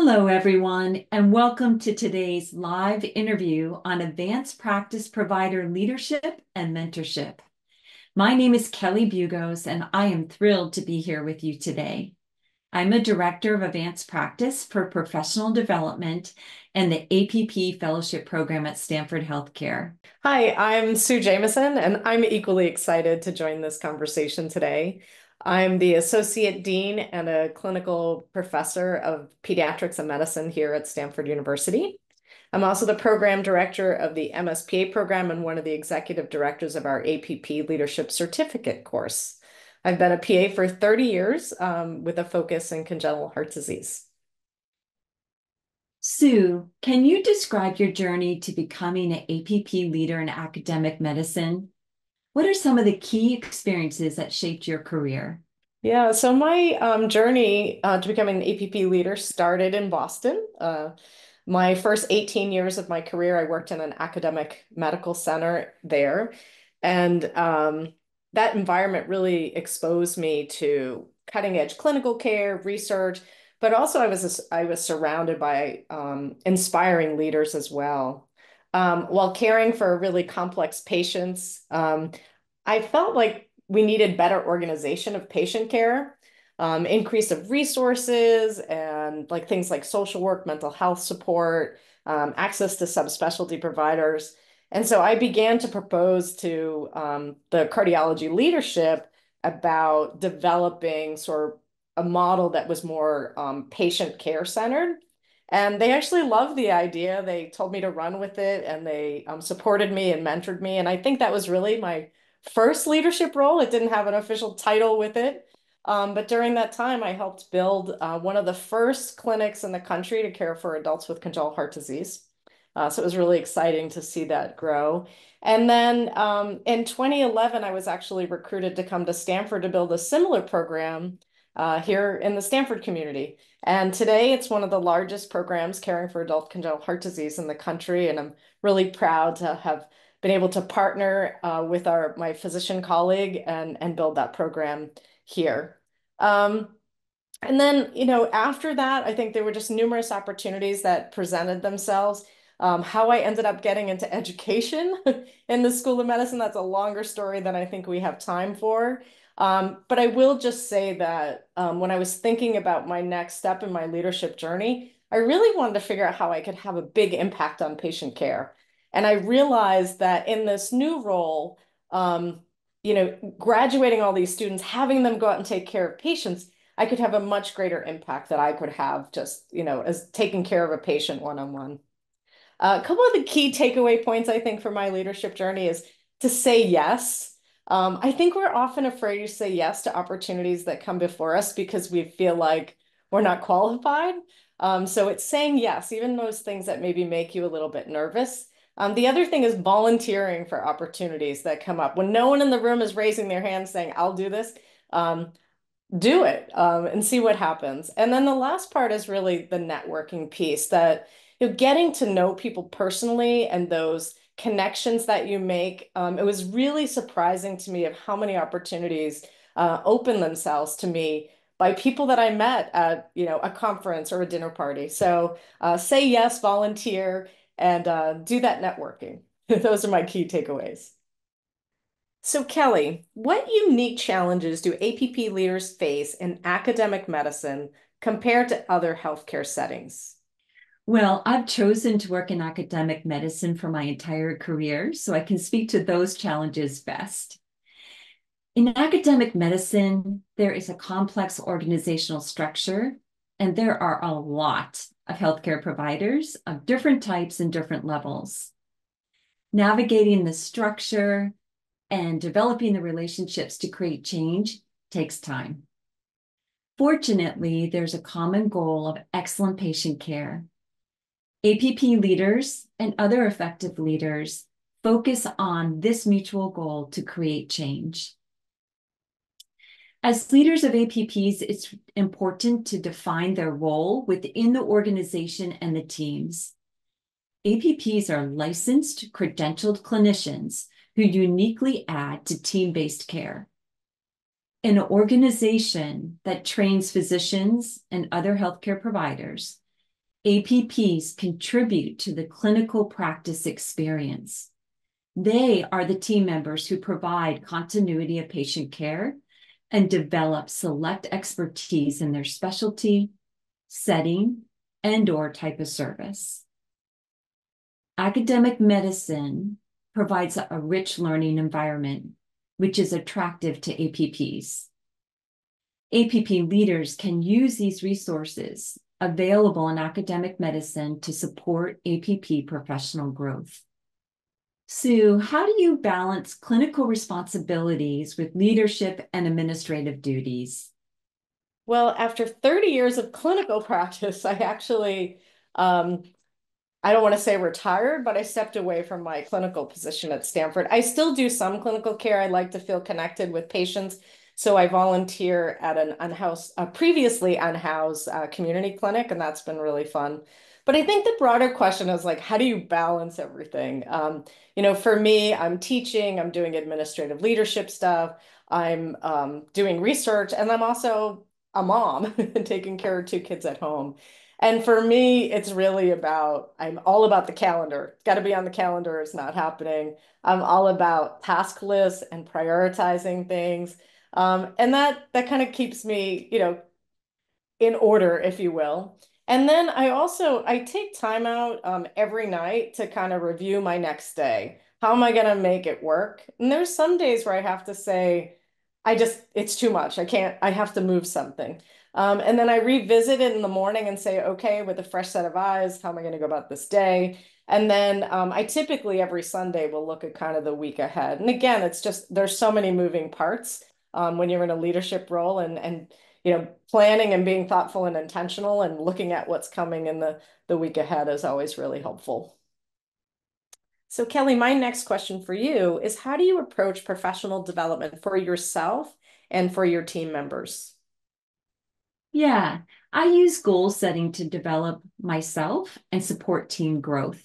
Hello, everyone, and welcome to today's live interview on advanced practice provider leadership and mentorship. My name is Kelly Bugos, and I am thrilled to be here with you today. I'm a director of advanced practice for professional development and the APP fellowship program at Stanford Healthcare. Hi, I'm Sue Jameson, and I'm equally excited to join this conversation today. I'm the Associate Dean and a clinical professor of pediatrics and medicine here at Stanford University. I'm also the program director of the MSPA program and one of the executive directors of our APP Leadership Certificate course. I've been a PA for 30 years with a focus in congenital heart disease. Sue, can you describe your journey to becoming an APP leader in academic medicine? What are some of the key experiences that shaped your career? Yeah, so my journey to becoming an APP leader started in Boston. My first 18 years of my career, I worked in an academic medical center there. And that environment really exposed me to cutting edge clinical care, research, but also I was surrounded by inspiring leaders as well. While caring for really complex patients, I felt like we needed better organization of patient care, increase of resources, and like things like social work, mental health support, access to subspecialty providers. And so I began to propose to the cardiology leadership about developing sort of a model that was more patient care centered. And they actually loved the idea. They told me to run with it and they supported me and mentored me. And I think that was really my first leadership role. It didn't have an official title with it. But during that time, I helped build one of the first clinics in the country to care for adults with congenital heart disease. So it was really exciting to see that grow. And then in 2011, I was actually recruited to come to Stanford to build a similar program here in the Stanford community. And today it's one of the largest programs caring for adult congenital heart disease in the country. And I'm really proud to have been able to partner with my physician colleague and build that program here. Um, and then, after that, I think there were just numerous opportunities that presented themselves. How I ended up getting into education in the School of Medicine, that's a longer story than I think we have time for. But I will just say that when I was thinking about my next step in my leadership journey, I really wanted to figure out how I could have a big impact on patient care. And I realized that in this new role, graduating all these students, having them go out and take care of patients, I could have a much greater impact that I could have just, as taking care of a patient one-on-one. A couple of the key takeaway points I think for my leadership journey is to say yes. I think we're often afraid to say yes to opportunities that come before us because we feel like we're not qualified. So it's saying yes, even those things that maybe make you a little bit nervous. The other thing is volunteering for opportunities that come up. When no one in the room is raising their hand saying, I'll do this, do it and see what happens. And then the last part is really the networking piece that getting to know people personally and those connections that you make. It was really surprising to me of how many opportunities open themselves to me by people that I met at, a conference or a dinner party. So say yes, volunteer, and do that networking. Those are my key takeaways. So, Kelly, what unique challenges do APP leaders face in academic medicine compared to other healthcare settings? Well, I've chosen to work in academic medicine for my entire career, so I can speak to those challenges best. In academic medicine, there is a complex organizational structure, and there are a lot of healthcare providers of different types and different levels. Navigating the structure and developing the relationships to create change takes time. Fortunately, there's a common goal of excellent patient care. APP leaders and other effective leaders focus on this mutual goal to create change. As leaders of APPs, it's important to define their role within the organization and the teams. APPs are licensed, credentialed clinicians who uniquely add to team-based care. An organization that trains physicians and other healthcare providers APPs contribute to the clinical practice experience. They are the team members who provide continuity of patient care and develop select expertise in their specialty, setting, and/or type of service. Academic medicine provides a rich learning environment, which is attractive to APPs. APP leaders can use these resources available in academic medicine to support APP professional growth. Sue, how do you balance clinical responsibilities with leadership and administrative duties? Well, after 30 years of clinical practice, I actually I don't want to say retired, but I stepped away from my clinical position at Stanford. I still do some clinical care. I like to feel connected with patients. So I volunteer at an unhoused, previously unhoused community clinic, and that's been really fun. But I think the broader question is like, how do you balance everything? For me, I'm teaching, I'm doing administrative leadership stuff, I'm doing research, and I'm also a mom taking care of two kids at home. And for me, it's really about, I'm all about the calendar. Got to be on the calendar. It's not happening. I'm all about task lists and prioritizing things. And that kind of keeps me, in order, if you will. And then I take time out every night to kind of review my next day. How am I going to make it work? And there's some days where I have to say, it's too much. I have to move something. And then I revisit it in the morning and say, okay, with a fresh set of eyes, how am I going to go about this day? And then I typically every Sunday will look at kind of the week ahead. And again, it's just there's so many moving parts when you're in a leadership role and planning and being thoughtful and intentional and looking at what's coming in the week ahead is always really helpful. So Kelly, my next question for you is how do you approach professional development for yourself and for your team members? Yeah, I use goal setting to develop myself and support team growth.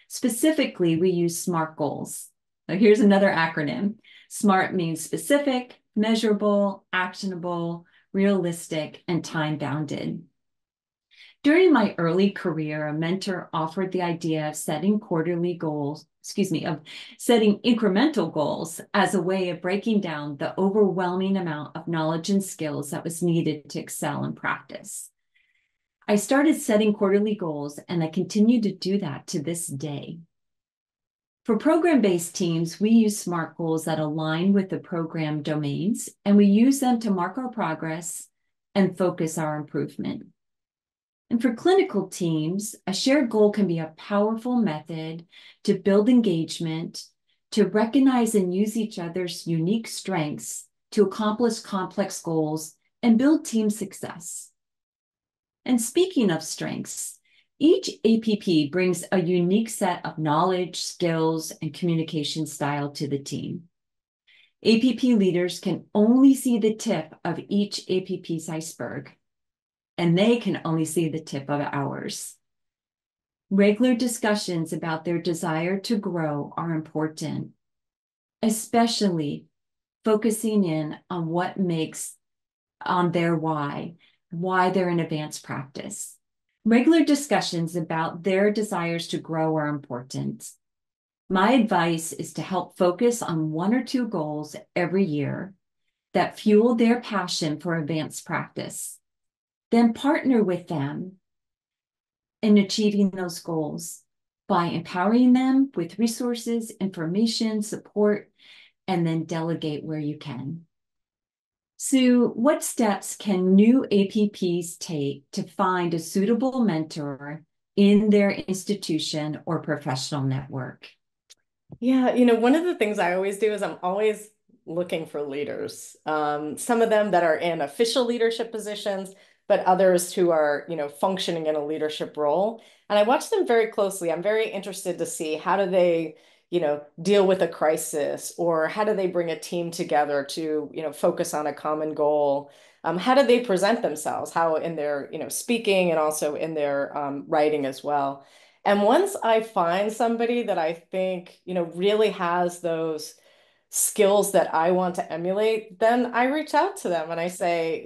Specifically, we use SMART goals. Now, here's another acronym. SMART means specific, measurable, actionable, realistic, and time-bounded. During my early career, a mentor offered the idea of setting of setting incremental goals as a way of breaking down the overwhelming amount of knowledge and skills that was needed to excel in practice. I started setting quarterly goals, and I continue to do that to this day. For program-based teams, we use SMART goals that align with the program domains, and we use them to mark our progress and focus our improvement. And for clinical teams, a shared goal can be a powerful method to build engagement, to recognize and use each other's unique strengths to accomplish complex goals and build team success. And speaking of strengths, each APP brings a unique set of knowledge, skills, and communication style to the team. APP leaders can only see the tip of each APP's iceberg, and they can only see the tip of ours. Regular discussions about their desire to grow are important, especially focusing in on what makes on their why they're in advanced practice. Regular discussions about their desires to grow are important. My advice is to help focus on one or two goals every year that fuel their passion for advanced practice. Then partner with them in achieving those goals by empowering them with resources, information, support, and then delegate where you can. Sue, what steps can new APPs take to find a suitable mentor in their institution or professional network? Yeah, one of the things I always do is I'm always looking for leaders. Some of them that are in official leadership positions, but others who are, functioning in a leadership role. And I watch them very closely. I'm very interested to see how do they, deal with a crisis, or how do they bring a team together to, focus on a common goal? How do they present themselves? How in their, speaking and also in their writing as well. And once I find somebody that I think, really has those skills that I want to emulate, then I reach out to them and I say,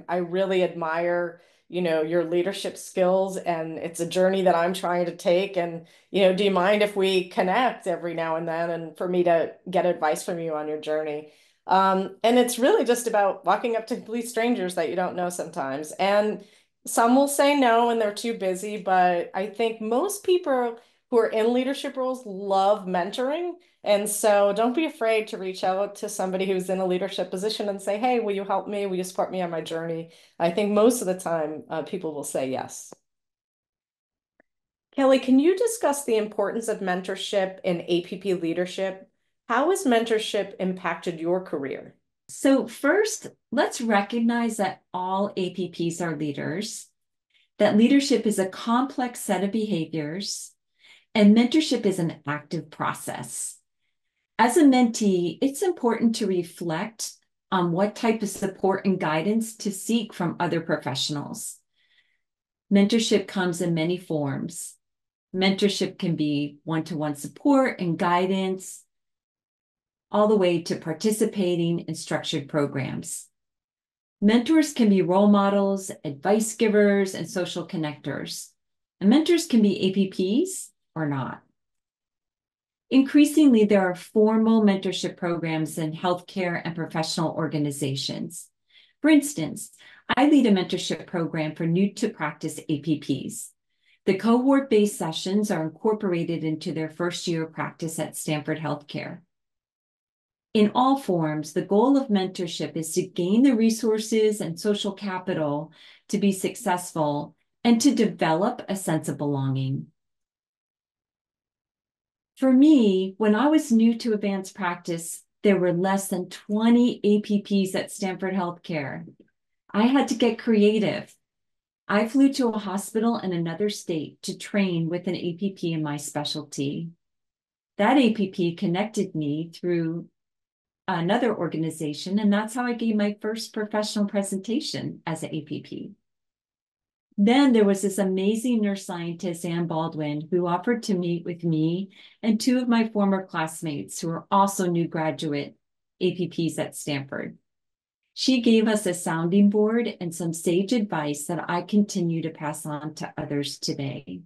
I really admire, your leadership skills, and it's a journey that I'm trying to take. And, do you mind if we connect every now and then and for me to get advice from you on your journey? And it's really just about walking up to complete strangers that you don't know sometimes. And some will say no and they're too busy, but I think most people who are in leadership roles love mentoring. And so don't be afraid to reach out to somebody who's in a leadership position and say, hey, will you help me? Will you support me on my journey? I think most of the time, people will say yes. Kelly, can you discuss the importance of mentorship in APP leadership? How has mentorship impacted your career? So first, let's recognize that all APPs are leaders, that leadership is a complex set of behaviors, and mentorship is an active process. As a mentee, it's important to reflect on what type of support and guidance to seek from other professionals. Mentorship comes in many forms. Mentorship can be one-to-one support and guidance, all the way to participating in structured programs. Mentors can be role models, advice givers, and social connectors. And mentors can be APPs or not. Increasingly, there are formal mentorship programs in healthcare and professional organizations. For instance, I lead a mentorship program for new to practice APPs. The cohort-based sessions are incorporated into their first year of practice at Stanford Healthcare. In all forms, the goal of mentorship is to gain the resources and social capital to be successful and to develop a sense of belonging. For me, when I was new to advanced practice, there were less than 20 APPs at Stanford Healthcare. I had to get creative. I flew to a hospital in another state to train with an APP in my specialty. That APP connected me through another organization, and that's how I gave my first professional presentation as an APP. Then there was this amazing nurse scientist, Ann Baldwin, who offered to meet with me and two of my former classmates who are also new graduate APPs at Stanford. She gave us a sounding board and some sage advice that I continue to pass on to others today.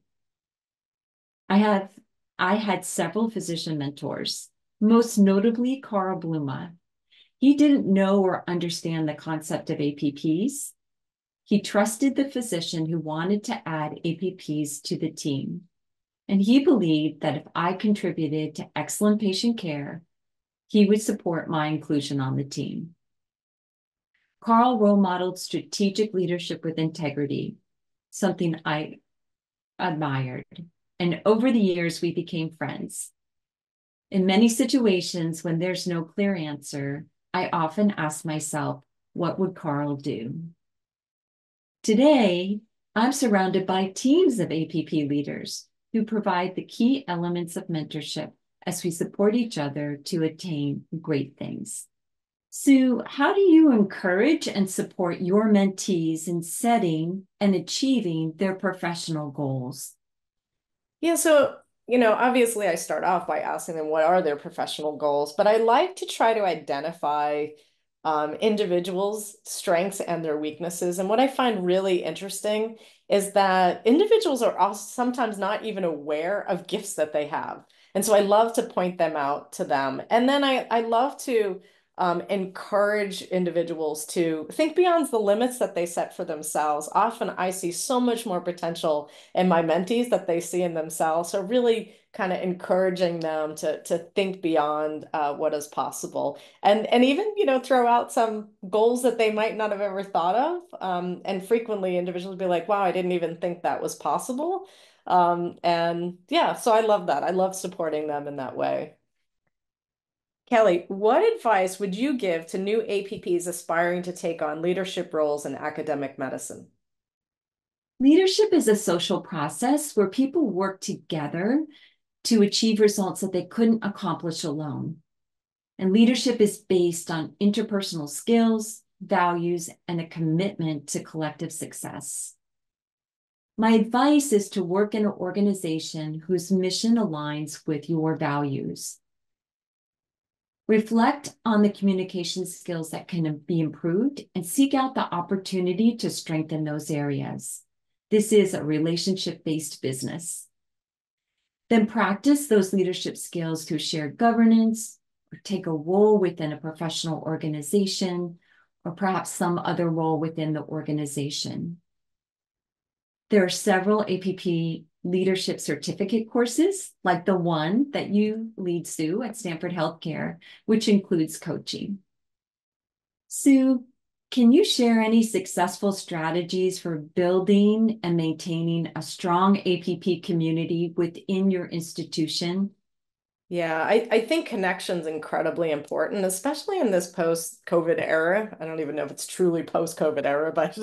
I had several physician mentors, most notably Carl Bluma. He didn't know or understand the concept of APPs. He trusted the physician who wanted to add APPs to the team. And he believed that if I contributed to excellent patient care, he would support my inclusion on the team. Carl role modeled strategic leadership with integrity, something I admired. And over the years, we became friends. In many situations, when there's no clear answer, I often ask myself, what would Carl do? Today, I'm surrounded by teams of APP leaders who provide the key elements of mentorship as we support each other to attain great things. Sue, how do you encourage and support your mentees in setting and achieving their professional goals? Yeah, so, obviously I start off by asking them what are their professional goals, but I like to try to identify individuals' strengths and their weaknesses. And what I find really interesting is that individuals are also sometimes not even aware of gifts that they have. And so I love to point them out to them. And then I love to encourage individuals to think beyond the limits that they set for themselves. Often I see so much more potential in my mentees that they see in themselves. So really kind of encouraging them to think beyond what is possible, and even throw out some goals that they might not have ever thought of. And frequently individuals be like, "Wow, I didn't even think that was possible." And yeah, so I love that. I love supporting them in that way. Kelly, what advice would you give to new APPs aspiring to take on leadership roles in academic medicine? Leadership is a social process where people work together to achieve results that they couldn't accomplish alone. And leadership is based on interpersonal skills, values, and a commitment to collective success. My advice is to work in an organization whose mission aligns with your values. Reflect on the communication skills that can be improved and seek out the opportunity to strengthen those areas. This is a relationship-based business. Then practice those leadership skills through shared governance, or take a role within a professional organization, or perhaps some other role within the organization. There are several APP leadership certificate courses, like the one that you lead, Sue, at Stanford Healthcare, which includes coaching. Sue, can you share any successful strategies for building and maintaining a strong APP community within your institution? Yeah, I think connection's incredibly important, especially in this post-COVID era. I don't even know if it's truly post-COVID era, but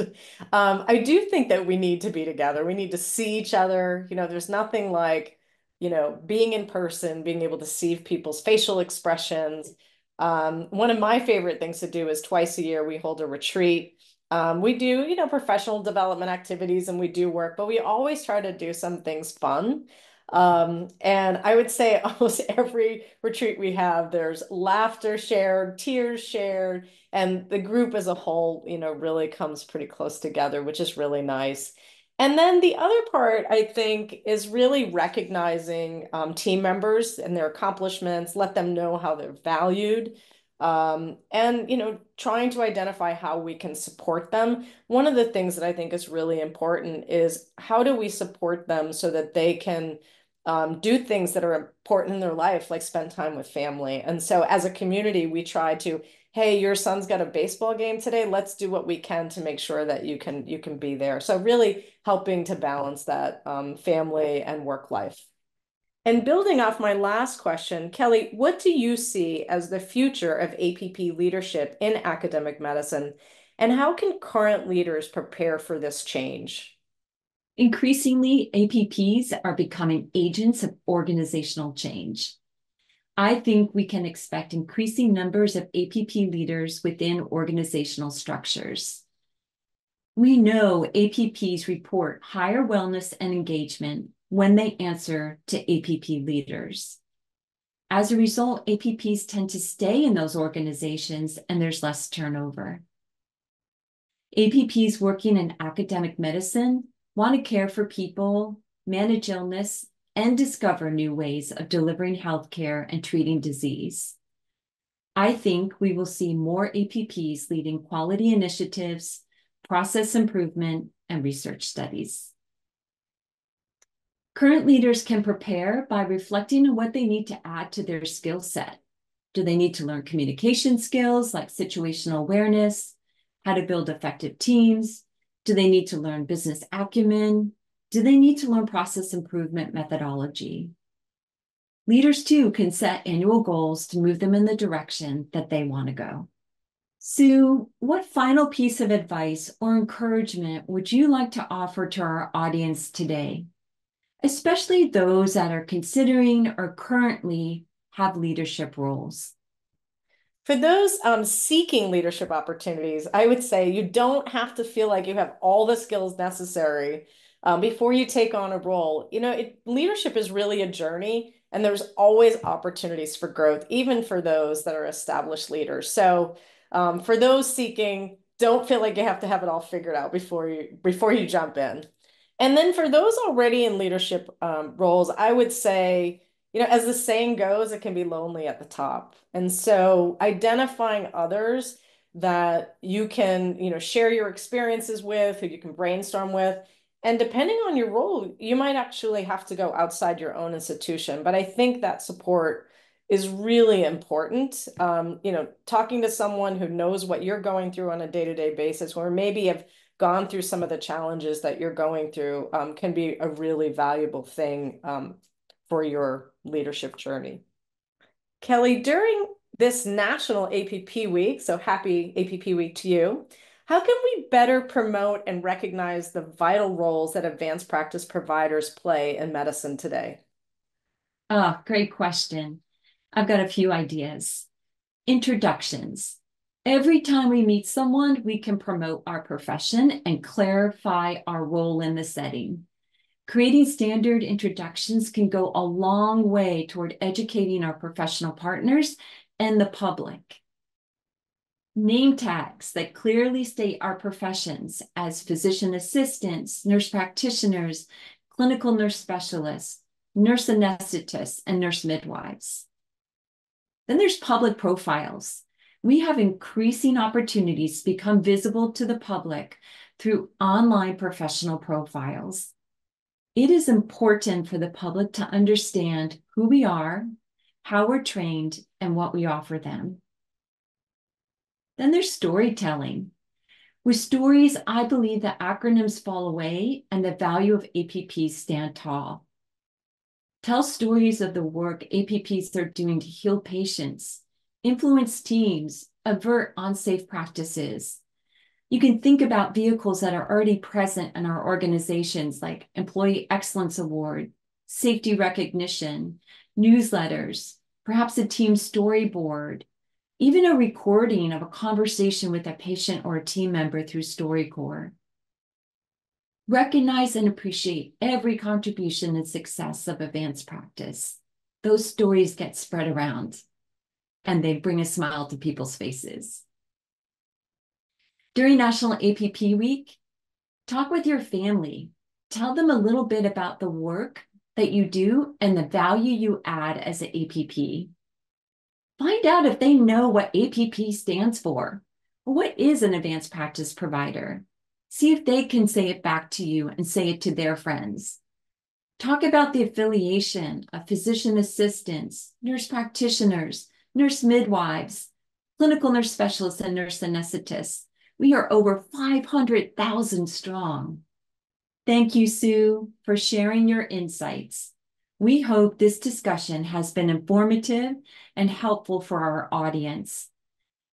I do think that we need to be together. We need to see each other. There's nothing like, being in person, being able to see people's facial expressions. One of my favorite things to do is twice a year we hold a retreat. We do, professional development activities and we do work, but we always try to do some things fun. And I would say almost every retreat we have, there's laughter shared, tears shared, and the group as a whole, really comes pretty close together, which is really nice. And then the other part, I think, is really recognizing team members and their accomplishments, let them know how they're valued, and, trying to identify how we can support them. One of the things that I think is really important is how do we support them so that they can do things that are important in their life, like spend time with family. And so as a community, we try to, hey, your son's got a baseball game today. Let's do what we can to make sure that you can be there. So really helping to balance that family and work life. And building off my last question, Kelly, what do you see as the future of APP leadership in academic medicine? And how can current leaders prepare for this change? Increasingly, APPs are becoming agents of organizational change. I think we can expect increasing numbers of APP leaders within organizational structures. We know APPs report higher wellness and engagement when they answer to APP leaders. As a result, APPs tend to stay in those organizations and there's less turnover. APPs working in academic medicine want to care for people, manage illness, and discover new ways of delivering healthcare and treating disease. I think we will see more APPs leading quality initiatives, process improvement, and research studies. Current leaders can prepare by reflecting on what they need to add to their skill set. Do they need to learn communication skills like situational awareness, how to build effective teams? Do they need to learn business acumen? Do they need to learn process improvement methodology? Leaders, too, can set annual goals to move them in the direction that they want to go. Sue, what final piece of advice or encouragement would you like to offer to our audience today, especially those that are considering or currently have leadership roles? For those seeking leadership opportunities, I would say you don't have to feel like you have all the skills necessary before you take on a role. Leadership is really a journey, and there's always opportunities for growth, even for those that are established leaders. So, for those seeking, don't feel like you have to have it all figured out before you jump in. And then for those already in leadership roles, I would say, as the saying goes, it can be lonely at the top. And so identifying others that you can, share your experiences with, who you can brainstorm with. And depending on your role, you might actually have to go outside your own institution. But I think that support is really important. Talking to someone who knows what you're going through on a day-to-day basis, or maybe have gone through some of the challenges that you're going through, can be a really valuable thing for your leadership journey. Kelly, during this National APP Week, so happy APP Week to you, how can we better promote and recognize the vital roles that advanced practice providers play in medicine today? Oh, great question. I've got a few ideas. Introductions. Every time we meet someone, we can promote our profession and clarify our role in the setting. Creating standard introductions can go a long way toward educating our professional partners and the public. Name tags that clearly state our professions as physician assistants, nurse practitioners, clinical nurse specialists, nurse anesthetists, and nurse midwives. Then there's public profiles. We have increasing opportunities to become visible to the public through online professional profiles. It is important for the public to understand who we are, how we're trained, and what we offer them. Then there's storytelling. With stories, I believe that acronyms fall away and the value of APPs stand tall. Tell stories of the work APPs are doing to heal patients, influence teams, avert unsafe practices. You can think about vehicles that are already present in our organizations like Employee Excellence Award, safety recognition, newsletters, perhaps a team storyboard, even a recording of a conversation with a patient or a team member through StoryCorps. Recognize and appreciate every contribution and success of advanced practice. Those stories get spread around and they bring a smile to people's faces. During National APP Week, talk with your family. Tell them a little bit about the work that you do and the value you add as an APP. Find out if they know what APP stands for, or what is an advanced practice provider. See if they can say it back to you and say it to their friends. Talk about the affiliation of physician assistants, nurse practitioners, nurse midwives, clinical nurse specialists, and nurse anesthetists. We are over 500,000 strong. Thank you, Sue, for sharing your insights. We hope this discussion has been informative and helpful for our audience.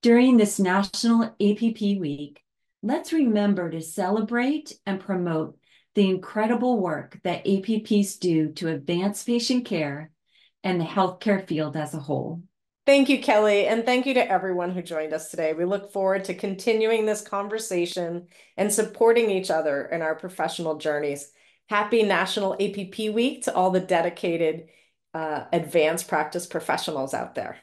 During this National APP Week, let's remember to celebrate and promote the incredible work that APPs do to advance patient care and the healthcare field as a whole. Thank you, Kelly, and thank you to everyone who joined us today. We look forward to continuing this conversation and supporting each other in our professional journeys. Happy National APP Week to all the dedicated advanced practice professionals out there.